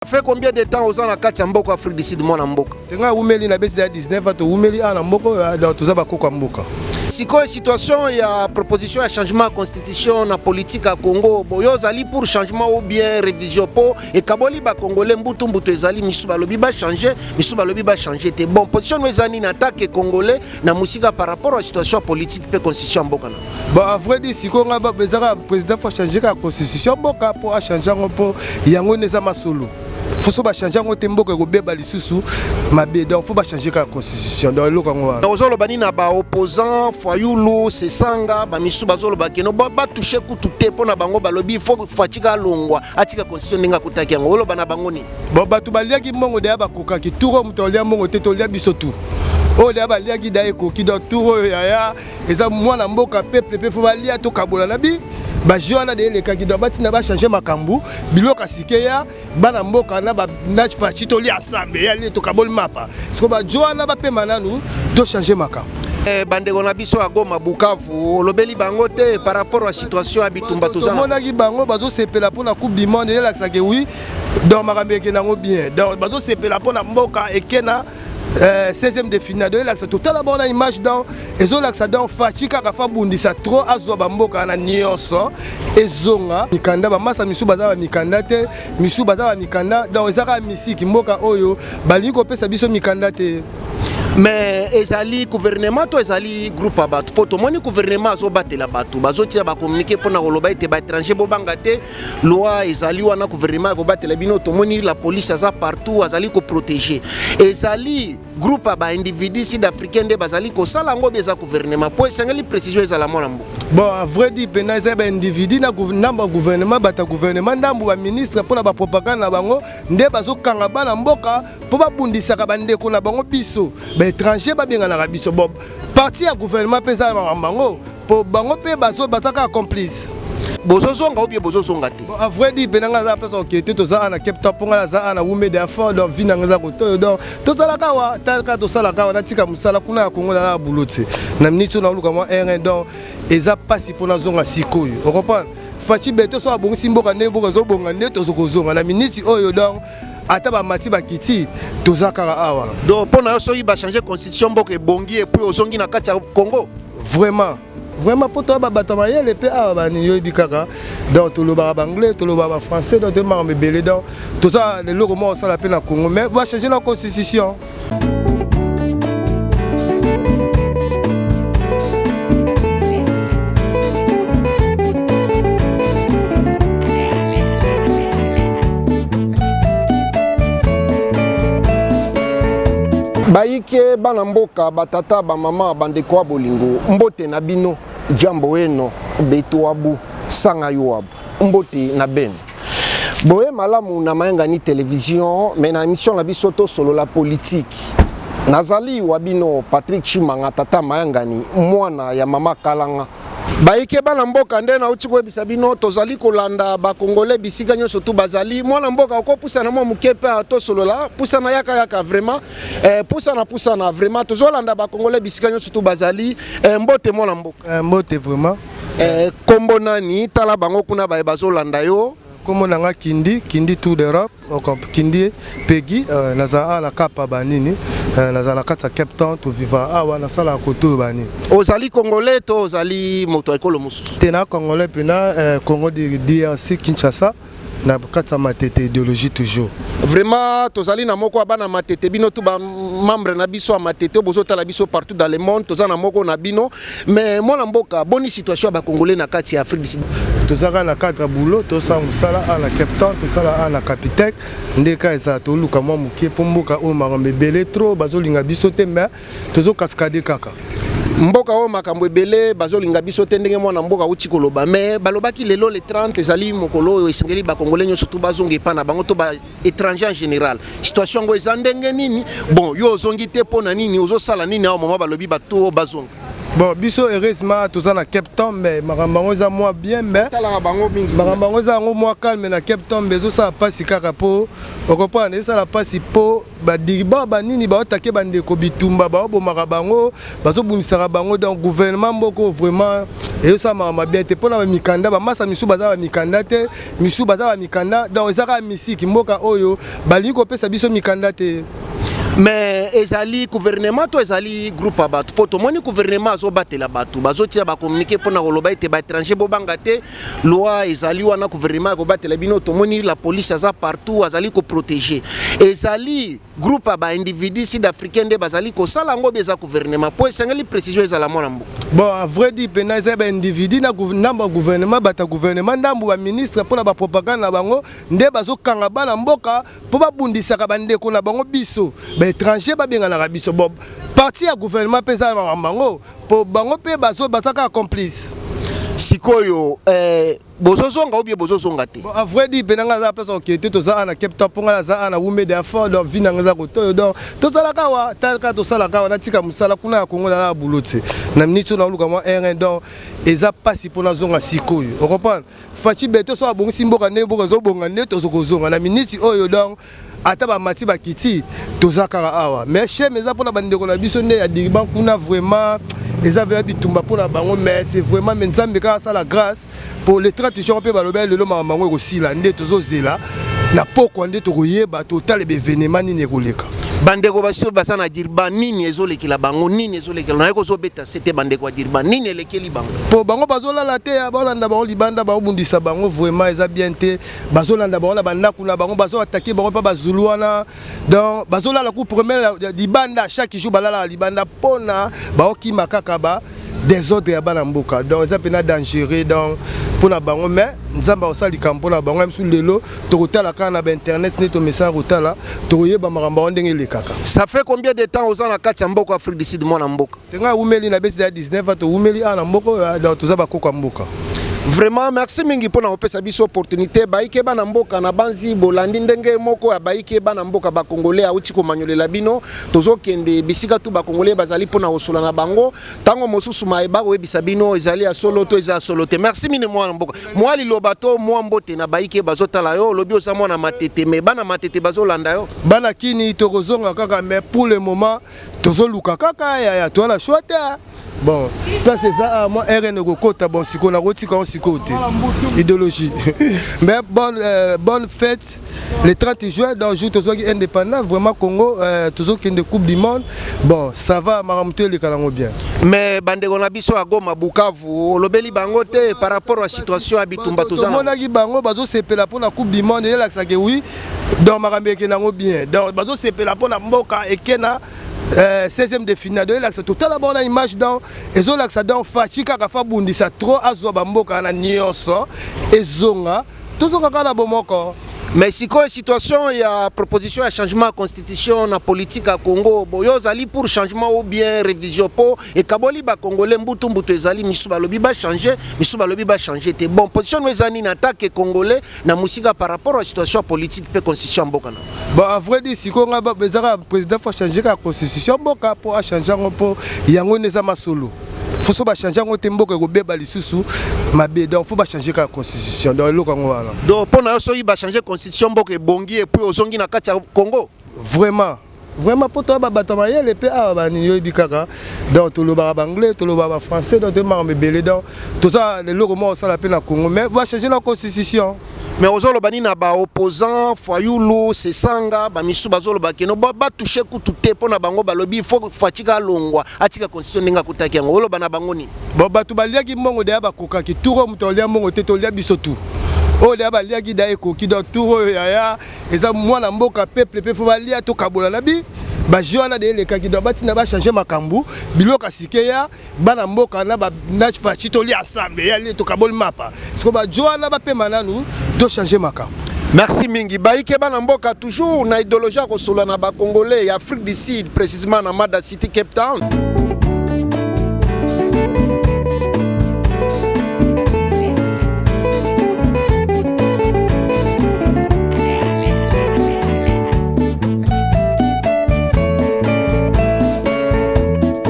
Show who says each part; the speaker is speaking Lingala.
Speaker 1: Fait combien de temps aux ans la carte Mboka Afrique du Sud mon Mboka?
Speaker 2: Tenga umeli na besi 19 to umeli ana Mboka dans tout ça ba koko Mboka.
Speaker 1: Si quoi situation il y a proposition de changement de constitution na politique à Congo, boyo zali pour changement ou bien révision po et kaboli ba congolais mbutu mbutu ezali misuba lobi ba changer, misuba lobi ba changer te bon position nous ani na attaque congolais na musika par rapport à la situation politique pe constitution Mboka na.
Speaker 2: Bon à vrai dire si ko ngaba bezaka président faut changer la constitution Mboka pour changer po yango neza masolo. Faut so ba changer ngo temboka ko beba lisusu mabe donc faut ba changer la constitution donc lo kango
Speaker 1: na ozolo bani na ba opposant foyulu se sanga ba misu bazolo ba keno ba toucher ku tuté pona bango balobi faut fatika longwa atika constitution ninga kutaki yango olo bana bango ni
Speaker 2: bon batu baliaki mongo de ba koka ki turo mutolia mongo te tolia biso tu o de ba liaki da ekoki donc turo yaya eza mwana mboka peuple faut balia to kabola na bi ba jona de le kaki donc batina ba changer makambu biloka sikeya bana mboka na ba nafa chitoli assemblée ya le to kaboli mapa siko ba jona ba pe mananu to changer makambu
Speaker 1: bandeko na biso ya Goma Bukavu olobeli bango te par rapport à la situation ya bitumba tozana
Speaker 2: mona ki bango bazo sepela pour la coupe du monde et la que oui donc makambe ke nango bien donc bazo sepela pour la mboka ekena 16e de finale de l'axe total d'abord la image dans ezo l'axe dans fatika ka fa bundisa trop azwa bamboka na nyonso ezonga mikanda ba masa misu baza mikanda te misu baza mikanda donc ezaka misiki mboka oyo bali ko pesa biso mikanda te.
Speaker 1: Mais ezali gouvernement to ezali groupe abatu poto moni gouvernement azo batela batu bazo tia ba communiquer pona koloba ete ba étranger bo bangate loi ezali wana gouvernement ko batela bino to moni la police aza partout azali ko protéger ezali groupe aba individu sud-africain de bazali ko sala ngo beza gouvernement po esengeli précision ezala mona mbo
Speaker 2: bon à vrai dire pena ezaba individu na gouvernement bata gouvernement ndambu ba ministre pona ba propagande na bango nde bazo kanga bana mboka po ba bundisa ka bande ko na bango biso ba étranger ba benga na biso bon parti ya gouvernement pesa na bango po bango pe bazo bazaka complice
Speaker 1: bozozonga ou bien bozozonga te
Speaker 2: à vrai dire benanga za place okete to za na Cape Town ponga za na wume de fort donc vina ngaza ko to donc to sala kawa ta to sala kawa na tika musala kuna ya Congo na buloti na minute na luka mo un donc eza pasi pona zonga sikoyo on comprend fachi beto so abongisi mboka ne mboka zo bonga ne to zo kozonga na minute oyo donc ata ba mati ba kiti to za kara awa
Speaker 1: donc pona so yi ba changer constitution mboka ebongi et puis ozongi na kati ya Congo
Speaker 2: vraiment pour toi bato mayele pe awa bani yo bikaka donc to lo ba anglais to lo ba français donc te ma mebele donc tout ça le logo mo ça la peine na Congo mais va changer la constitution.
Speaker 1: Baike bana mboka batata ba mama bandeko wa bolingo mbote na bino jambo eno beto wabu sanga yo wabu mbote na ben boye malamu na mayenga ni télévision mais na émission na biso to solo la politique nazali wabino Patrick Chimanga tata mayenga ni mwana ya mama Kalanga baike bana mboka nde na uti ko bisabino tozali kolanda ba congolais bisika nyonso tu bazali mwana mboka ko pusana mo mukepe to solo la pusana yaka vraiment pusana vraiment tozolanda ba congolais bisika nyonso tu bazali mbote mwana mboka
Speaker 2: mbote vraiment
Speaker 1: kombo nani tala bango kuna ba bazolanda yo
Speaker 2: comme on a Kindi Tour d'Europe, Kindi Peggy, naza la Kapa banini, naza la Kata Cape Town to vivre awa na sala koto bani.
Speaker 1: Ozali congolais to ozali moto ekolo musu.
Speaker 2: Tena congolais pena Congo de DRC Kinshasa na Kata matete idéologie toujours.
Speaker 1: Vraiment tozali na moko bana matete bino tu ba membre na biso matete bozo tala biso partout dans le monde tozana moko na bino mais mona mboka boni situation ba congolais na kati ya Afrique du Sud.
Speaker 2: Tozaka na cadre boulot to sa musala na Cape Town to sala na Capitec ndeka eza to luka mwa mukie pomboka o makambe belé trop bazolinga biso te mais tozo cascade kaka
Speaker 1: mboka o makambo ebele bazolinga biso te ndenge mwana mboka uti koloba mais balobaki lelo le 30 ezali mokolo esengeli ba congolais nyonso tu bazongi pa na bango to ba étranger en général situation ngo eza ndenge nini bon yo ozongi te pona nini ozosala nini au moment balobi bato bazonga
Speaker 2: Bon, biso heureusement tout ça na Cape Town mais makambango za moi bien mais makambango za ngo moi calme na Cape Town mais ça pas si kaka po on comprend ça la pas si po ba diriba ba nini ba otake bande ko bitumba ba bo makabango bazo bunisaka bango dans gouvernement mboko vraiment et ça mama bien te pona ba mikanda ba masa misu baza ba mikanda te misu baza ba mikanda donc ezaka misiki mboka oyo bali ko pesa biso mikanda te.
Speaker 1: Mais ezali gouvernement to ezali groupe abatu poto moni gouvernement azo batela batu bazo tia ba communiquer pona koloba ete ba étranger bo bangate loi ezali wana gouvernement ko batela bino to moni la police aza partout azali ko protéger ezali groupe aba individu sud-africain de bazali ko sala ngo beza gouvernement po esengeli précision ezala mona mbo.
Speaker 2: Bon à vrai dire pena ezaba individu na gouvernement bata gouvernement ndambu ba ministre pona ba propagande na bango nde bazo kanga bana mboka po ba bundisa ka bande ko na bango biso ba étranger ba benga na biso bon parti ya gouvernement pesa na bango po bango pe bazo basaka complice
Speaker 1: sikoyo bozozonga ou bien bozozonga te.
Speaker 2: Bon à vrai dire penanga za place okete to za na Cape Town ponga za na wume de affaire donc vinanga za koto donc to sala kawa taka to sala kawa na tika musala kuna Kongo na buloti na minito na luka moi un donc eza pasi pona zonga sikoyo on comprend fachi beto so abongi simboka ne boka zo bonga ne to zo kozonga na miniti oyo donc ata ba mati ba kiti to za kara awa mais chez meza pona bandeko na biso ne ya diriban kuna vraiment eza vela bitumba pona bango mais c'est vraiment menzambe ka ça la grâce pour les traditions pe baloba lelo mamango ko sila nde to zo zela na poko nde to koyeba total événement ni nekoleka
Speaker 1: bandeko basio basana dirba nini ezolekela bango nini ezolekela na ko zo beta c'était bandeko wa dirba nini elekeli bango
Speaker 2: po bango bazolala te ya balanda bango libanda ba obundisa bango vraiment eza bien te bazolanda bango na banda kuna bango bazo attaquer bango pa bazuluana donc bazolala ku premier libanda chaque jour balala libanda pona ba okima kaka ba désordre ya bana mboka donc eza pena dangereux donc pona bango mais nzamba osali kampo na bango même sur lelo to kotala kana na internet ne to message kotala to yeba makambo ndenge le kaka.
Speaker 1: Ça fait combien de temps aux ana kati ya mboka Afrique du Sud mona mboka
Speaker 2: tenga umeli na besi ya 19 to umeli ana mboka donc to za bakoko mboka.
Speaker 1: Vraiment merci mingi pona opesa biso opportunité baike bana mboka na banzi bolandi ndenge moko ya baike bana mboka ba congolais auti ko manyolela bino tozo kende bisika tu ba congolais bazali pona osola na bango tango mosusu maeba ko ebisa bino ezali ya solo to eza solo te merci mini mwana mboka mwali lobato mwa mbote na baike bazotala yo lobi osa mwana matete me bana matete bazolanda yo
Speaker 2: bana kini to kozonga kaka mais pour le moment tozo luka kaka ya to la chouette. Bon, ça c'est ça, moi RN Kokota, bon, si on a roti quand c'est côté, idéologie. Mais bonne fête, le 30 juin, dans le jour toujours indépendant, vraiment Congo, toujours qu'il y a une Coupe du Monde, bon, ça va, maramouter les calango bien.
Speaker 1: Mais Bandeko Nabiso à Goma, Bukavu, Lobeli Bangote, par rapport à la situation à Bitumba, tout ça.
Speaker 2: Mon ami Bango, Bazo c'est pour la Coupe du Monde, et là, ça que oui, dans Marambe Kenango bien, dans Bazo c'est pour la Mboka et Kena. 16e de finale de l'axe total abord na image dans ezo l'axe dans Fachika kafa bundisa trop azo bamboka na nyonso ezonga tozonga kana bomoko.
Speaker 1: Mais si quoi situation il y a proposition à changement de constitution na politique à Congo boyo zali pour changement ou bien révision po et kaboli ba congolais mbutu mbutu ezali misuba lobi ba changer misuba lobi ba changer te bon position ezani na attaque congolais na musika par rapport à la situation politique pe constitution mboka na
Speaker 2: bon à vrai dire si konga ba bezaka président faut changer la constitution mboka pour changer ngo yango neza masolo faut so ba changer ngo temboka ko beba lisusu mabe donc faut ba changer la constitution donc eloko ngo wana
Speaker 1: donc pour na so yi ba changer constitution mboka ebongi et puis ozongi na kati ya Congo
Speaker 2: vraiment pour toi bato mayele pe a ba ni yobi kaka donc to lo ba anglais to lo ba français donc te ma mebele donc tout ça le logo mo ça la peine na Congo mais va changer la constitution.
Speaker 1: Mais ozolo bani na ba opposant Fayulu Sesanga ba misu bazolo ba keno ba toucher kutu te pona bango balobi faut fatika longwa atika constitution ninga kutaki yango olo bana bango ni
Speaker 2: bon batu baliaki mongo de ba koka ki turo mutolia mongo te tolia biso tu o de ba liaki da ekoki donc turo ya eza mwana mboka peuple pe faut balia to kabola na bi ba joana de le kaki donc batina ba changer makambu biloka sikeya bana mboka na ba na fachi tolia ensemble ya le to kabol mapa parce ba joana ba pe mananu to changer makambu.
Speaker 1: Merci mingi baike bana mboka toujours na idéologie ko solo na ba congolais Afrique du Sud précisément na Mada City Cape Town.